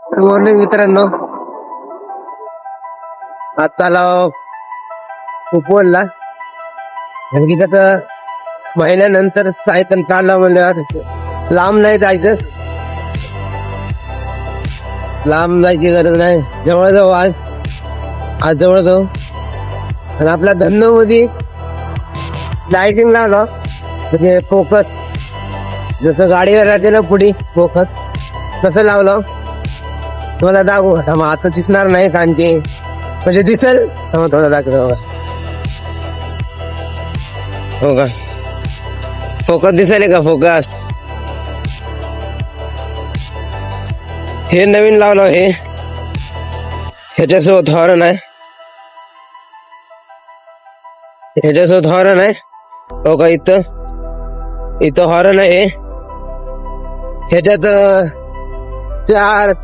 Morning मित्रांनो, आज चालाव उपवनला. कारण की त्याचं महिन्यानंतर सायकल चालला म्हणल्यावर लांब नाही जायचं, लांब जायची गरज नाही. जवळ जाऊ, आज जवळ जाऊ. आणि आपल्या धन्नोमध्ये लाइटिंग लावलं म्हणजे फोकस, जसं गाडीवर राहते ना पुढे फोकस, तसं लावलं. तुम्हाला दाखवू का? मग आता दिसणार नाही कारण की म्हणजे दिसेल थोडं दाखव. हो का, फोकस दिसेल का? फोकस हे नवीन लावलं, हे ह्याच्यासोबत हॉर्न आहे, ह्याच्यासोबत हॉर्न आहे. हो का, इथं हॉर्न आहे. ह्याच्यात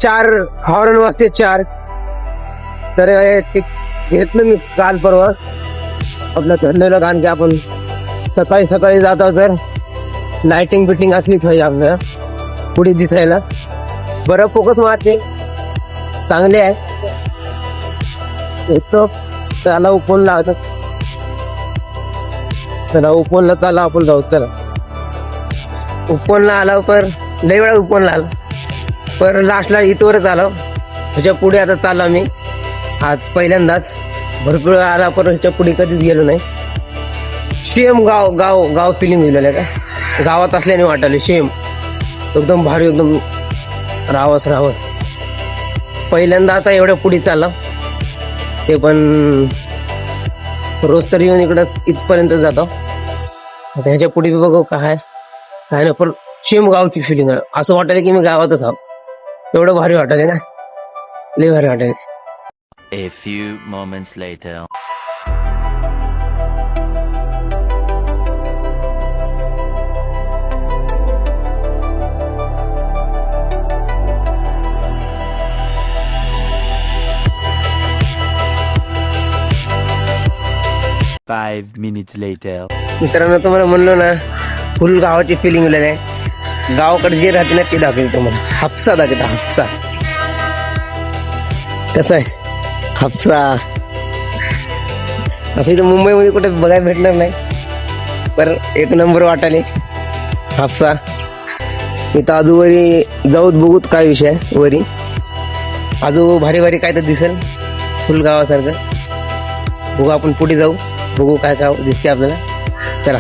चार हॉर्न वाजते, 4. तर ते घेतलं मी काल परवा आपल्या धंद्याला. कारण की आपण सकाळी सकाळी जातो तर लाइटिंग फिटिंग असली पाहिजे आपल्याला पुढे दिसायला. बरं फोकस मारते, चांगले आहे. येतो त्याला उपवनला होतं, चला उपवनला चाला आपण जाऊ. चला उपवनला आला, पर लई वेळा उपवनला आला, पर लास्टला इथवरच आलो. ह्याच्या पुढे आता चाललो मी आज पहिल्यांदाच. भरपूर आला पण ह्याच्या पुढे कधीच गेलो नाही. शेम गाव गाव गाव फिलिंग दिलेलं आहे का, गावात असल्याने वाटायला. शेम एकदम भारी, एकदम रावस. पहिल्यांदा आता एवढ्या पुढे चालला. ते पण रोज तरी येऊन इकडं इथपर्यंत जातो. आता ह्याच्या पुढे बघू काय नाही, पण शेम गावची फिलिंग आहे. असं वाटायला की मी गावातच आहो. एवढं भारी वाटायला ना, लय भारी वाटायला. A few moments later. Five minutes later. मित्रांनो, तुम्हाला म्हणलो ना फुल गावाची फिलिंग आहे. गावाकडे जे राहते ना ते दाखवेल तुम्हाला. हापसा दाखवता, हापसा कसं आहे हापसा. असं इथं मुंबईमध्ये कुठे बघायला भेटणार नाही, पण एक नंबर वाटाले हापसा. इथं आजूवरी जाऊत बघूत काय विषय आहे. वरी आजू भारी भारी काय तर दिसेल फुल गावासारखं. बघू आपण पुढे जाऊ, बघू काय काय दिसते आपल्याला. चला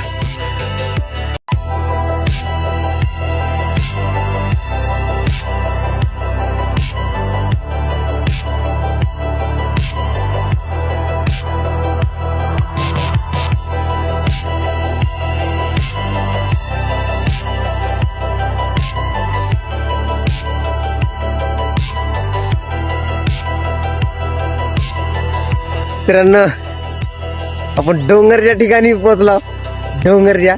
मित्रांनो, आपण डोंगरच्या ठिकाणी पोहोचलो. डोंगरच्या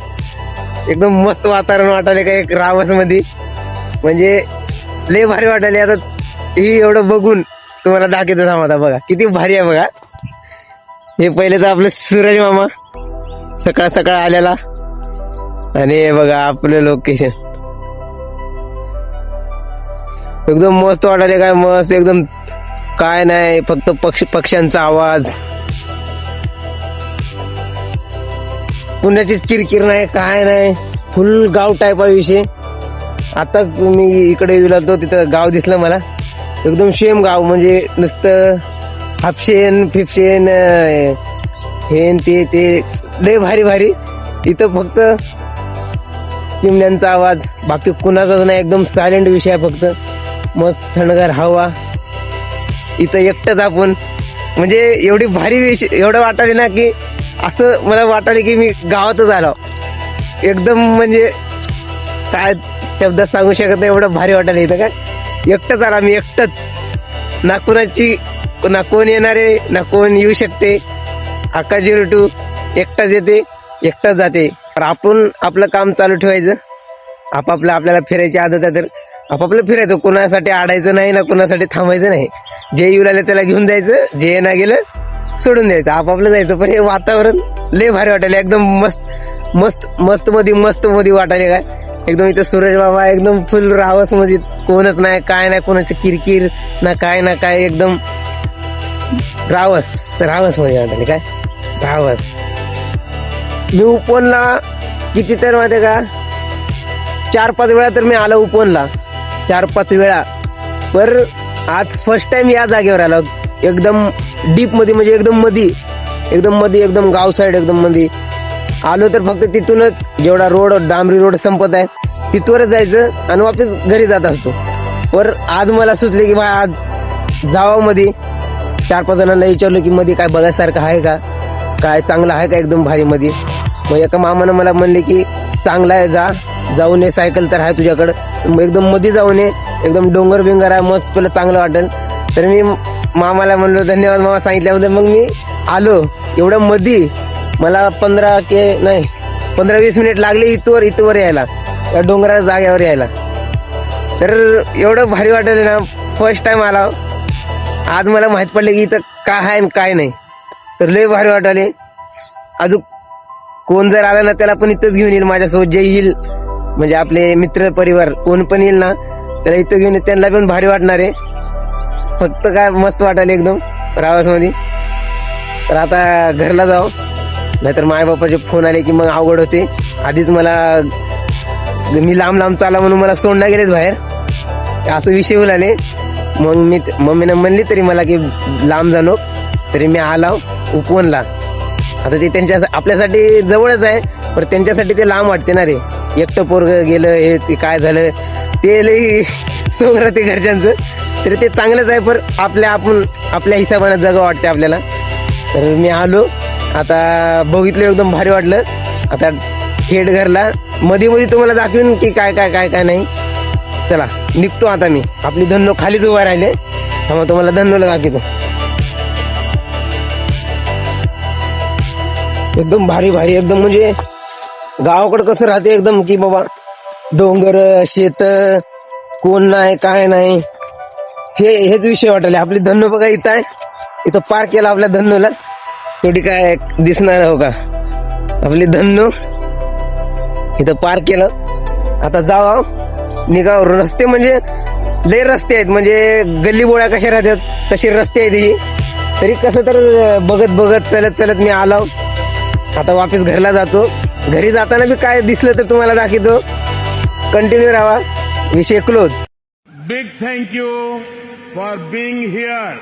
एकदम मस्त वातावरण वाटायला का एक रावस मध्ये, म्हणजे लय भारी वाटायले. आता ही एवढं बघून तुम्हाला दाखवतो थांबा. बघा किती भारी आहे बघा. हे पहिले तर आपले सूरज मामा सकाळ सकाळ आलेला, आणि हे बघा आपलं लोकेशन. एकदम मस्त वाटायले, काय मस्त एकदम. काय नाही, फक्त पक्ष्यांचा आवाज, कुणाची किरकिर नाही, काय नाही. फुल गाव टाईप आहे विषय. आता मी इकडे गेलो तिथं गाव दिसलं मला, एकदम शेम गाव. म्हणजे नुसतं हापशेन फिपशेन हेन ते लय भारी भारी. इथं फक्त चिमण्यांचा आवाज, बाकी कुणाचाच नाही. एकदम सायलेंट विषय आहे फक्त. मस्त थंडगार हवा. इथं एकटंच आपण, म्हणजे एवढी भारी विषय. एवढं वाटायला ना की असं मला वाटायला की मी गावातच आलो एकदम. म्हणजे काय शब्दात सांगू शकत नाही, एवढं भारी वाटायला. इथं काय एकटंच आला मी, एकटंच. ना कुणाची, ना कोण येणारे, ना कोण येऊ शकते. आकाश 02 एकटाच येते, एकटाच जाते. पण आपण आपलं काम चालू ठेवायचं. आपल्याला फिरायची आदत आहे तर आपापलं फिरायचं. कोणासाठी आडायचं नाही ना, कोणासाठी थांबायचं नाही. जे येऊ लागले त्याला घेऊन जायचं, जे ना गेलं सोडून द्यायचं, आपापलं जायचं. पण हे वातावरण लय भारी वाटायला, एकदम मस्त मस्त मस्त मध्ये वाटायला. काय एकदम इथं सूरज बाबा एकदम फुल रावस मध्ये, कोणच नाही काय नाही, कोणाची किरकिर ना काय एकदम रावस मध्ये वाटले काय रावस. मी उपवनला किती तर माहिती का 4-5 वेळा तर मी आलो उपवनला, 4-5 वेळा. पर आज फर्स्ट टाइम या जागेवर आलो, एकदम डीप मध्ये, म्हणजे एकदम मध्ये एकदम गाव साईड एकदम मध्ये आलो. तर फक्त तिथूनच जेवढा रोड डांबरी रोड संपत आहे तिथवरच जायचं आणि वापस घरी जात असतो. पर आज मला सुचले की भाई आज जावं मध्ये. 4-5 जणांना विचारलं की मध्ये काय बघायसारखं आहे का, काय चांगलं आहे का एकदम भारी मध्ये. मग एका मामानं मला म्हणले की चांगला आहे, जाऊन ये, सायकल तर आहे तुझ्याकडं, एकदम मध्ये जाऊन ये, एकदम डोंगर बिंगर आहे, मस्त तुला चांगलं वाटेल. तर मी मामाला म्हणलो धन्यवाद मामा सांगितल्याबद्दल. मग मी आलो एवढं मध्ये, मला 15-20 मिनिट लागले इथवर यायला, या डोंगराच्या जाग्यावर यायला. तर एवढं भारी वाटलं ना, फर्स्ट टाइम आला. आज मला माहित पडले की इथं काय आहे आणि काय नाही, तर लय भारी वाटले. अजून कोण जर आला ना त्याला पण इथंच घेऊन येईल माझ्यासोबत, जे येईल म्हणजे आपले मित्र परिवार कोण पण येईल ना त्याला इथं घेऊन येईल, त्यांना पण भारी वाटणार आहे. फक्त काय मस्त वाटायला एकदम रावस मध्ये. तर आता घरला जाऊ, नाहीतर माय बापाचे फोन आले की मग अवघड होते. आधीच मला मी लांब चाला म्हणून मला सोडणार गेलेच बाहेर, असं विषय बोलाले. मग मम्मीनं म्हणली तरी मला की लांब जाणो, तरी मी आला उपवनला. आता ते आपल्यासाठी जवळच आहे, पण त्यांच्यासाठी ते लांब वाटते ना रे. एकटं पोरग गेलं, हे ते काय झालं ते लई सोंग ते घरच्यांचं. तरी ते चांगलंच आहे, पण आपल्या हिशोबाने जगा वाटते आपल्याला. तर मी आलो, आता बघितलं एकदम भारी वाटलं. आता थेट घरला मध्ये तुम्हाला दाखवीन की काय नाही. चला निघतो आता मी. आपली धन्नो खालीच उभा राहिले, मग तुम्हाला धन्नोला दाखवतो. एकदम भारी एकदम, म्हणजे गावाकडे कसं राहते एकदम की बाबा डोंगर शेत, कोण नाही काय नाही, हेच विषय वाटले. आपली धन्नो बघा इथं आहे, इथं पार्क केला आपल्या धन्नोला. थोडी काय दिसणार हो का आपली धन्नो, इथं पार्क केलं. आता जावा निघाव. रस्ते म्हणजे लय रस्ते आहेत, म्हणजे गल्ली बोळ्या कशा राहतात तसे रस्ते आहेत ही. तरी कसं तर बघत चलत मी आलो. आता वापस घरला जातो. घरी जाताना बी काय दिसलं तर तुम्हाला दाखवतो. कंटिन्यू राहा. विषय close. Big thank you for being here.